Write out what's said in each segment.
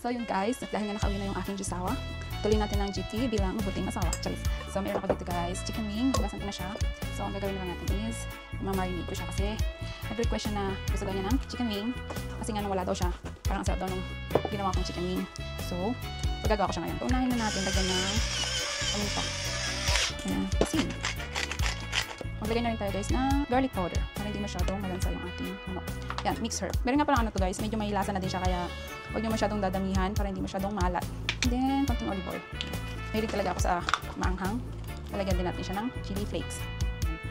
So yun guys, dahil nga nakauwi na yung aking jusawa, tuloy natin ng GT bilang buting asawa. Charis. So meron ako dito guys, chicken wing, hugasan ko na siya. So ang gagawin na lang natin is, mamarinate ko siya kasi nag-request siya na gusto daw niya ng chicken wing kasi nga nung wala daw siya, parang ang sarap daw nung ginawa kong chicken wing. So, pagagawa ko siya ngayon. Unahin na natin, lagyan ng paminta. Ayan, asin. Maglagay na rin tayo guys ng garlic powder para hindi masyadong malansa yung ating yan, mix herb. Meron nga parang ano to guys, medyo may lasa na din siya kaya huwag nyo masyadong dadamihan para hindi masyadong maalat. And then, konting olive oil. Mahilig talaga ako sa maanghang. Lalagyan din natin siya ng chili flakes.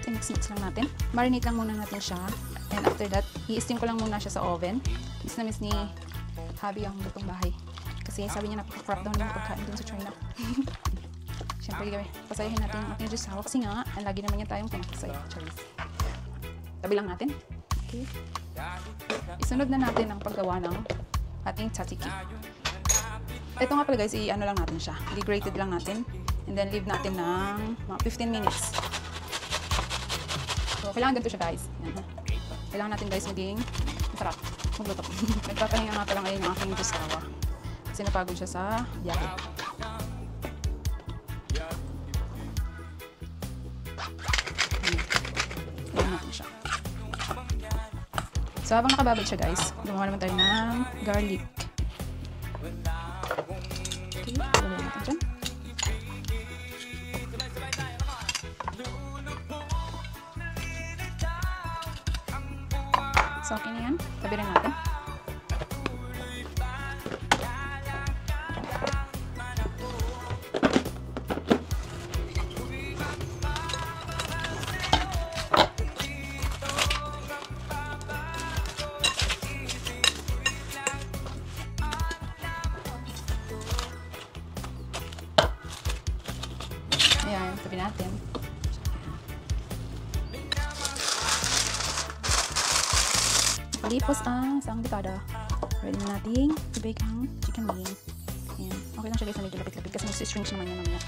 Mix lang natin. Marinate lang muna natin siya. And after that, i-steam ko lang muna siya sa oven. Miss na miss ni Habi ang lutong bahay. Kasi sabi niya napaka-crap daw ng pagkain dun sa China. Siyempre, pasayahin natin yung ating juice kasi nga, lagi naman niya tayong pinapasay. Charis. Tabi lang natin. Okay. Isunod na natin ang paggawa ng ating tzatziki. Ito nga pala guys, i-ano lang natin siya. I-grated lang natin. And then leave natin ng mga 15 minutes. So, kailangan ganito siya guys. Yan. Kailangan natin guys maging masarap. Magluto. Nagpapahinga nga pala ngayon ng aking jusawa. Kasi napagod siya sa biyahe. Kailangan natin siya. So, habang nakababad siya guys, gumawa naman tayo ng garlic. Okay, gawin natin dyan. So, okay na yan. Tabi rin natin. Ayan, tabi natin. Palipos ang isang dekada. Ready na nating i-bake ang chicken wing. Ayan. Okay lang siya guys na medyo lapit-lapit kasi mag-string naman yan mamaya.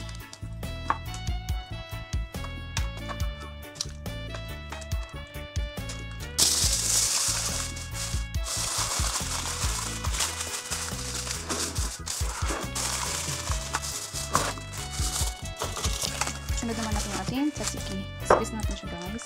Sunod naman natin yung ating tzatziki. Squeeze natin siya guys.